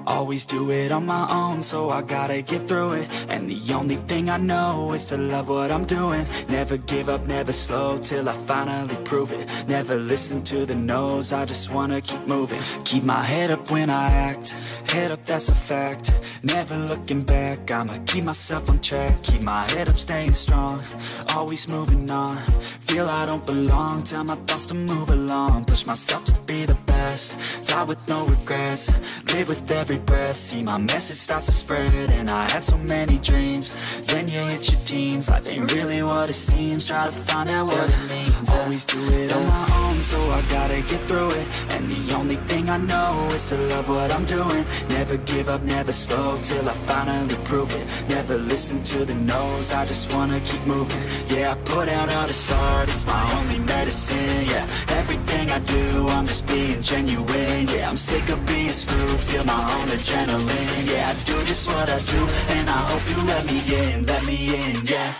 Always do it on my own, so I gotta get through it. And the only thing I know is to love what I'm doing. Never give up, never slow, till I finally prove it. Never listen to the no's, I just wanna keep moving. Keep my head up when I act, head up, that's a fact. Never looking back, I'ma keep myself on track. Keep my head up, staying strong, always moving on. Feel I don't belong, tell my thoughts to move along. Push myself to be the best, die with no regrets. Live with every breath, see my message start to spread. And I had so many dreams, then you hit your teens. Life ain't really what it seems, try to find out what it means. Always do it on my own, so I gotta get through it. And the only thing I know is to love what I'm doing. Never give up, never slow, till I finally prove it. Never listen to the no's, I just wanna keep moving. Yeah, I put out all this art, it's my only medicine. Yeah, everything I do, I'm just being genuine. Yeah, I'm sick of being screwed, feel my own adrenaline. Yeah, I do just what I do, and I hope you let me in, yeah.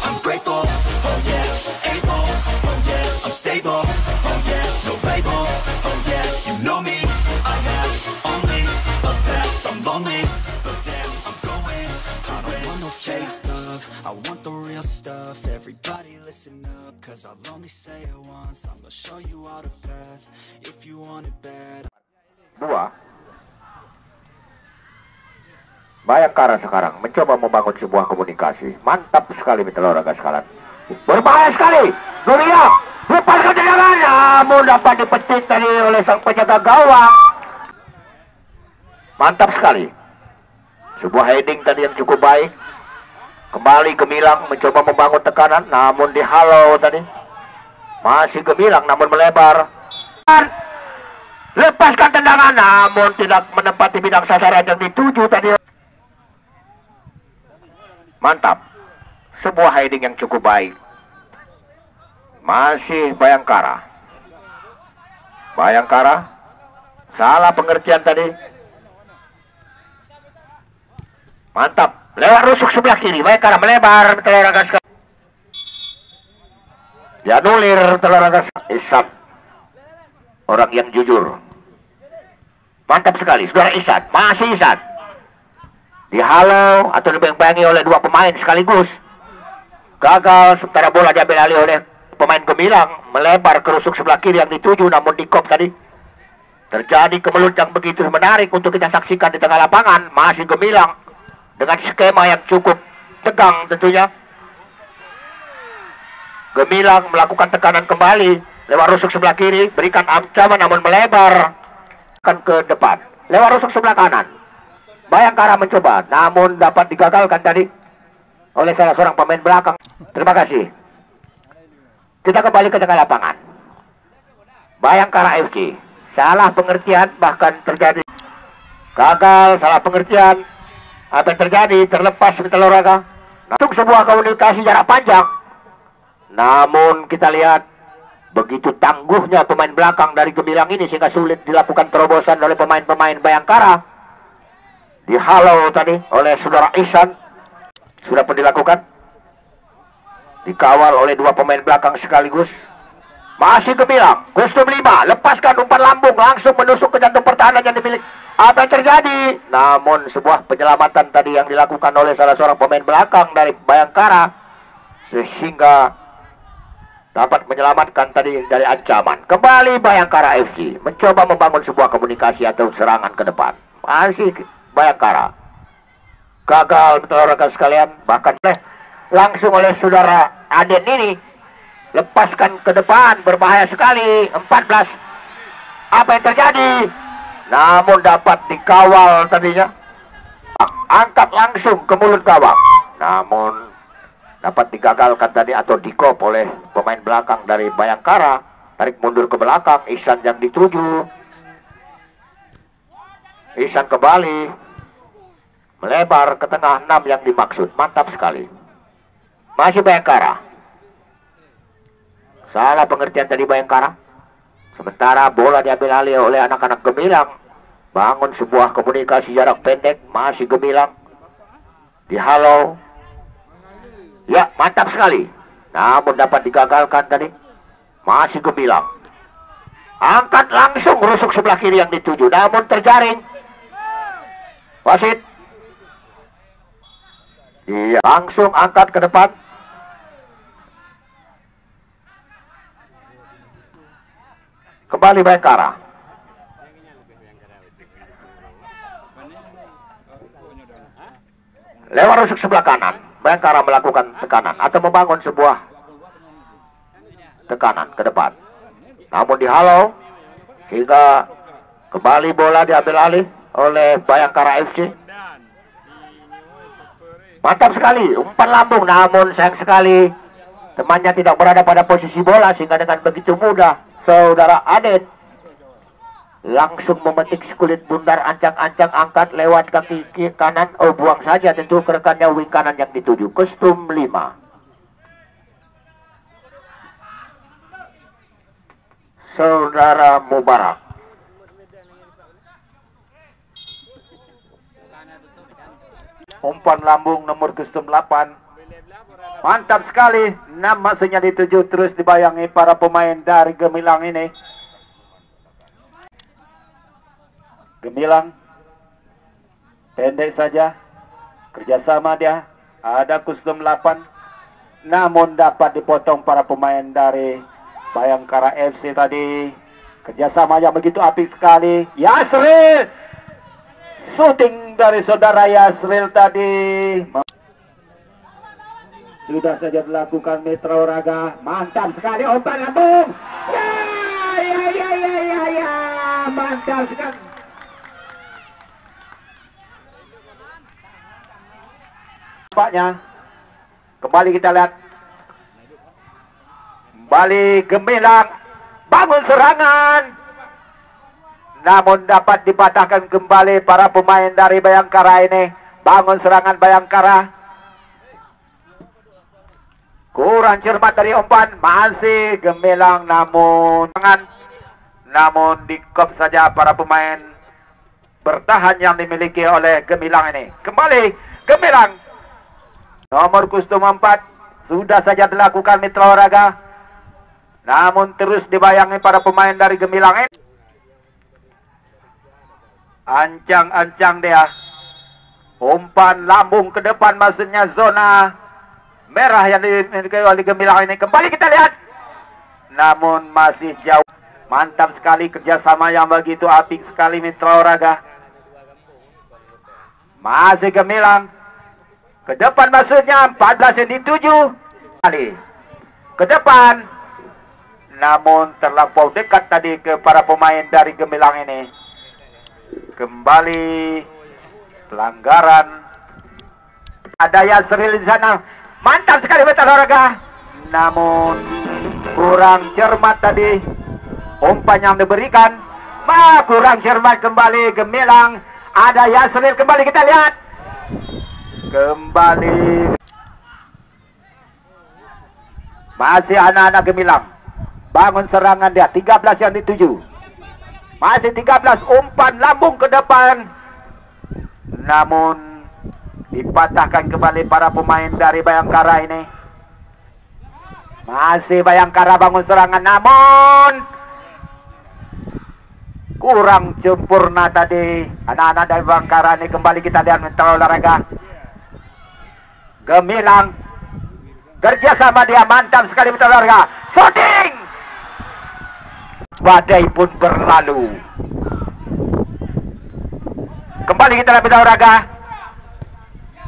I'm grateful, oh yeah, able, oh yeah, I'm stable, oh yeah, no label, oh yeah, you know me, I have only a path, I'm lonely, but damn, I'm going to win. I don't want no fake love, I want the real stuff. Everybody listen up, cause I'll only say it once. I'm gonna show you all the path, if you want it bad. Bayangkara sekarang mencoba membangun sebuah komunikasi. Mantap sekali mitra olahraga sekalian. Berbahaya sekali. Dunia lepaskan tendangan, namun dapat dipetik tadi oleh sang penjaga gawang. Mantap sekali. Sebuah heading tadi yang cukup baik. Kembali Gemilang mencoba membangun tekanan, namun dihalau tadi. Masih Gemilang namun melebar. Lepaskan tendangan, namun tidak menempati bidang sasaran yang dituju tadi. Mantap. Sebuah heading yang cukup baik. Masih Bayangkara. Bayangkara. Salah pengertian tadi. Mantap. Lewat rusuk sebelah kiri. Bayangkara melebar. Telaraga sekali. Dianulir Telaraga. Ihsan. Orang yang jujur. Mantap sekali. Saudara Ihsan. Masih Ihsan. Dihalau atau dibayang-bayangi oleh dua pemain sekaligus. Gagal, sementara bola diambil alih oleh pemain Gemilang. Melebar ke rusuk sebelah kiri yang dituju, namun di kop tadi. Terjadi kemelut yang begitu menarik untuk kita saksikan di tengah lapangan. Masih Gemilang dengan skema yang cukup tegang tentunya. Gemilang melakukan tekanan kembali lewat rusuk sebelah kiri, berikan ancaman namun melebar ke depan lewat rusuk sebelah kanan. Bayangkara mencoba, namun dapat digagalkan tadi oleh salah seorang pemain belakang. Terima kasih. Kita kembali ke tengah lapangan. Bayangkara FC. Salah pengertian bahkan terjadi. Gagal, salah pengertian. Apa yang terjadi? Terlepas di olahraga. Untuk sebuah komunikasi jarak panjang. Namun kita lihat begitu tangguhnya pemain belakang dari Gemilang ini sehingga sulit dilakukan terobosan oleh pemain-pemain Bayangkara. Dihalau tadi oleh saudara Ihsan. Sudah pun dilakukan. Dikawal oleh dua pemain belakang sekaligus. Masih Gemilang. Kostum 5. Lepaskan umpan lambung. Langsung menusuk ke jantung pertahanan yang dimiliki. Apa yang terjadi? Namun sebuah penyelamatan tadi yang dilakukan oleh salah seorang pemain belakang dari Bayangkara. Sehingga dapat menyelamatkan tadi dari ancaman. Kembali Bayangkara FC. Mencoba membangun sebuah komunikasi atau serangan ke depan. Masih Bayangkara. Gagal betul rekan sekalian. Bahkan langsung oleh saudara Aden ini. Lepaskan ke depan. Berbahaya sekali. 14. Apa yang terjadi? Namun dapat dikawal tadinya. Angkat langsung ke mulut gawang. Namun dapat digagalkan tadi atau dikop oleh pemain belakang dari Bayangkara. Tarik mundur ke belakang. Ihsan yang dituju. Ihsan kembali. Melebar ke tengah 6 yang dimaksud. Mantap sekali. Masih Bayangkara. Salah pengertian tadi Bayangkara. Sementara bola diambil alih oleh anak-anak Gemilang. Bangun sebuah komunikasi jarak pendek. Masih Gemilang. Dihalau. Ya, mantap sekali. Namun dapat digagalkan tadi. Masih Gemilang. Angkat langsung rusuk sebelah kiri yang dituju. Namun terjaring. Wasit. Iya, langsung angkat ke depan. Kembali Bayangkara. Lewat rusuk sebelah kanan. Bayangkara melakukan tekanan atau membangun sebuah tekanan ke depan. Namun dihalau hingga kembali bola diambil alih oleh Bayangkara FC. Mantap sekali, umpan lambung, namun sayang sekali temannya tidak berada pada posisi bola sehingga dengan begitu mudah Saudara Adet langsung memetik sekulit bundar, ancang-ancang angkat lewat kaki kanan. Oh, buang saja tentu ke rekannya wing kanan yang dituju. Kostum 5. Saudara Mubarak. Umpan lambung nomor kostum 8. Mantap sekali. 6 maksudnya dituju, terus dibayangi para pemain dari Gemilang ini. Gemilang pendek saja, kerjasama dia. Ada kostum 8, namun dapat dipotong para pemain dari Bayangkara FC tadi. Kerjasamanya begitu apik sekali. Yasril, shooting dari saudara Yasril tadi. Sudah saja dilakukan Mitra Oraga. Mantap sekali umpan lambung. Ya. Mantap sekali. Nampaknya kembali kita lihat. Kembali Gemilang bangun serangan. Namun dapat dipatahkan kembali para pemain dari Bayangkara ini. Bangun serangan Bayangkara. Kurang cermat dari umpan. Masih Gemilang namun dikop saja para pemain bertahan yang dimiliki oleh Gemilang ini. Kembali Gemilang. Nomor kostum 4 sudah saja dilakukan Mitra Oraga. Namun terus dibayangi para pemain dari Gemilang ini. Ancang-ancang dia. Umpan lambung ke depan, maksudnya zona merah yang dimiliki oleh Gemilang ini. Kembali kita lihat. Namun masih jauh. Mantap sekali kerjasama yang begitu apik sekali Mitra Oraga. Masih Gemilang. Ke depan maksudnya 14 yang dituju. Kali. Ke depan. Namun terlampau dekat tadi ke para pemain dari Gemilang ini. Kembali pelanggaran. Ada Yasril di sana. Mantap sekali Mitra Oraga. Namun kurang cermat tadi umpan yang diberikan. Kurang cermat kembali Gemilang. Ada Yasril, kembali kita lihat. Kembali. Masih anak-anak Gemilang. Bangun serangan dia. 13 yang dituju. Masih 13. Umpan lambung ke depan. Namun dipatahkan kembali para pemain dari Bayangkara ini. Masih Bayangkara bangun serangan. Namun kurang sempurna tadi anak-anak dari Bayangkara ini. Kembali kita lihat Mitra Olahraga. Gemilang kerjasama dia. Mantap sekali Mitra Olahraga. Shooting. Badai pun berlalu. Kembali kita lihat Mitra Olahraga.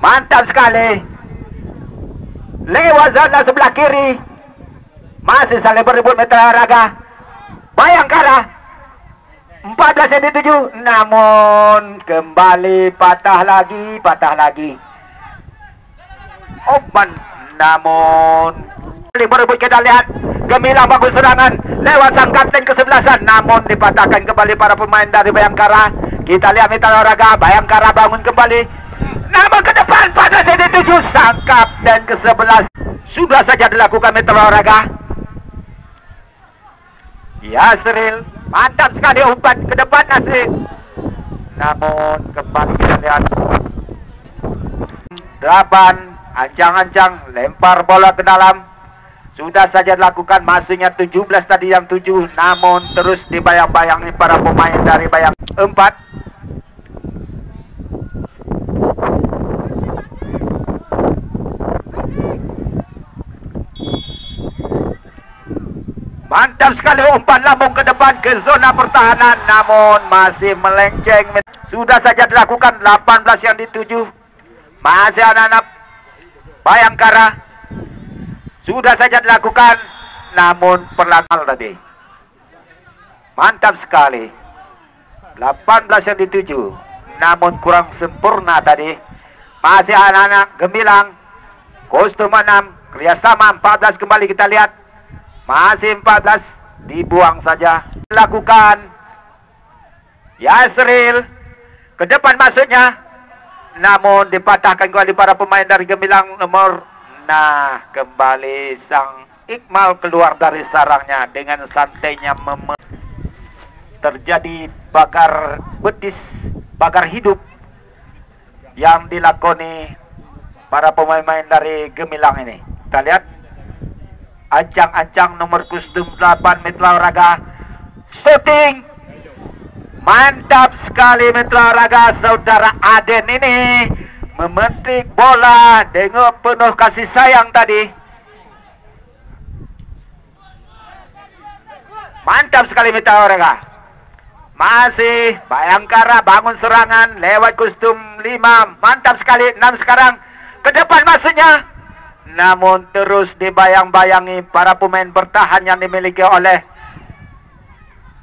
Mantap sekali. Lewat zona sebelah kiri. Masih saling berebut Mitra Olahraga. Bayangkara 14 yang dituju. Namun kembali patah lagi. Umpan. Namun berebut kita lihat. Gemilang bagus serangan. Lewat sang kapten ke-11. Namun dipatahkan kembali para pemain dari Bayangkara. Kita lihat Mitra Olahraga. Bayangkara bangun kembali. Namun ke depan pada sesi 7 sangkap dan ke-11 sudah saja dilakukan Mitra Olahraga. Yasril, mantap sekali umpan ke depan Nasri. Namun kembali kita lihat 8 ancang-ancang lempar bola ke dalam. Sudah saja dilakukan masuknya 17 tadi yang 7. Namun terus dibayang-bayangi para pemain dari Bayang 4. Mantap sekali umpan lambung ke depan ke zona pertahanan. Namun masih melenceng. Sudah saja dilakukan 18 yang dituju. Masih anak-anak Bayangkara. Sudah saja dilakukan. Namun perlahan tadi. Mantap sekali. 18 yang dituju. Namun kurang sempurna tadi. Masih anak-anak Gemilang. Kostum 6. Kerjasama 14 kembali kita lihat. Masih 14. Dibuang saja. Lakukan. Yasril. Ke depan masuknya. Namun dipatahkan kembali para pemain dari Gemilang nomor. Nah, kembali sang Iqmal keluar dari sarangnya dengan santainya terjadi bakar betis, bakar hidup yang dilakoni para pemain dari Gemilang ini. Kita lihat ancang-ancang nomor kostum 8 Mitra Olahraga. Shooting. Mantap sekali Mitra Olahraga. Saudara Aden ini memetik bola dengan penuh kasih sayang tadi. Mantap sekali Mitra Olahraga. Masih Bayangkara bangun serangan lewat kostum 5. Mantap sekali 6 sekarang. Ke depan masuknya. Namun terus dibayang-bayangi para pemain bertahan yang dimiliki oleh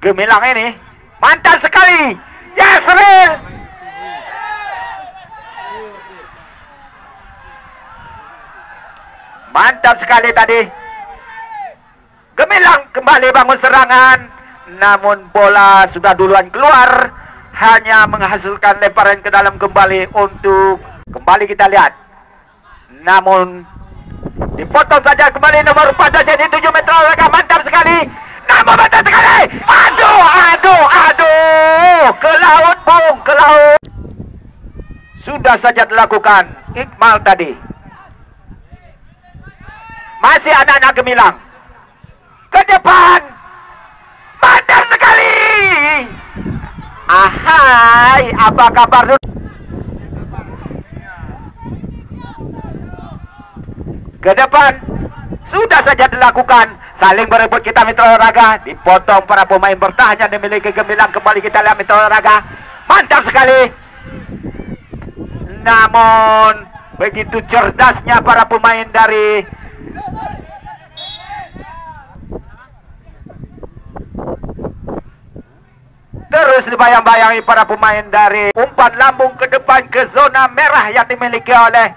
Gemilang ini. Mantap sekali. Yasril. Mantap sekali tadi. Gemilang kembali bangun serangan. Namun bola sudah duluan keluar. Hanya menghasilkan lemparan ke dalam kembali untuk kembali kita lihat. Namun dipotong saja kembali nomor 14 jadi 7 Mitra Olahraga. Mantap sekali. Namun mantap sekali. Aduh. Ke laut Bung. Ke laut. Sudah saja dilakukan Iqmal tadi. Masih anak-anak Gemilang. Ke depan. Mantap sekali. Ahai. Apa kabar dulu? Ke depan. Sudah saja dilakukan. Saling berebut kita Mitra Olahraga. Dipotong para pemain bertahan yang dimiliki Gemilang. Kembali kita lihat Mitra Olahraga. Mantap sekali. Namun begitu cerdasnya para pemain dari terus dibayang-bayangi para pemain dari umpan lambung ke depan ke zona merah yang dimiliki oleh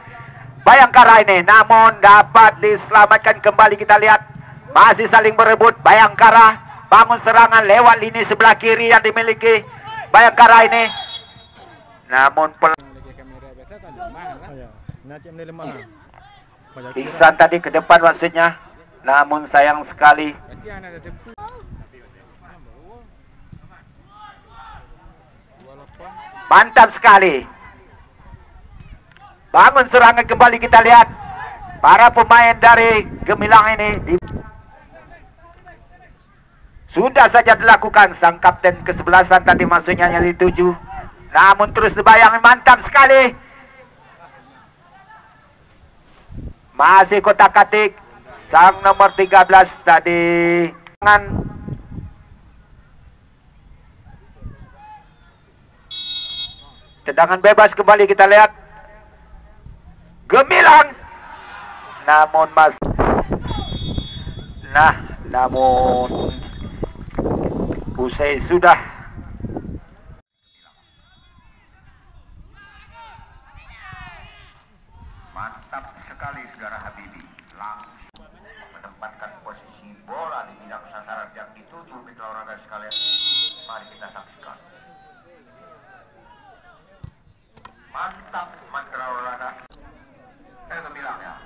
Bayangkara ini. Namun dapat diselamatkan kembali kita lihat. Masih saling berebut Bayangkara. Bangun serangan lewat lini sebelah kiri yang dimiliki Bayangkara ini. Namun Ihsan tadi ke depan maksudnya. Namun sayang sekali. Mantap sekali. Bangun serangan kembali kita lihat. Para pemain dari Gemilang ini sudah saja dilakukan. Sang kapten ke-11 tadi maksudnya yang dituju. Namun terus dibayang. Mantap sekali. Masih kotak-katik. Sang nomor 13 tadi. Tendangan bebas kembali kita lihat. Gemilang. Namun namun usai sudah. Mantap sekali saudara Habibi. Langsung menempatkan posisi bola di bidang sasaran yang dituju Mitra Olahraga sekalian. Mari kita saksikan. Mantap mantra olahraga. Saya gemilang ya.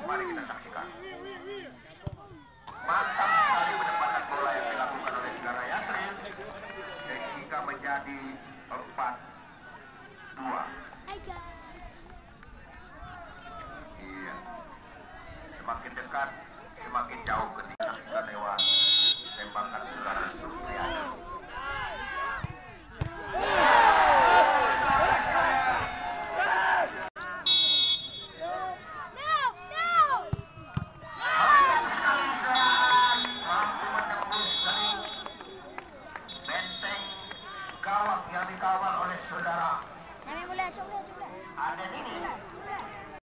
Mari kita saksikan. Mantap sekali penempatan bola yang dilakukan oleh Negara Yasrin sehingga menjadi 4-2. Iya. Semakin dekat, semakin jauh ketika lewat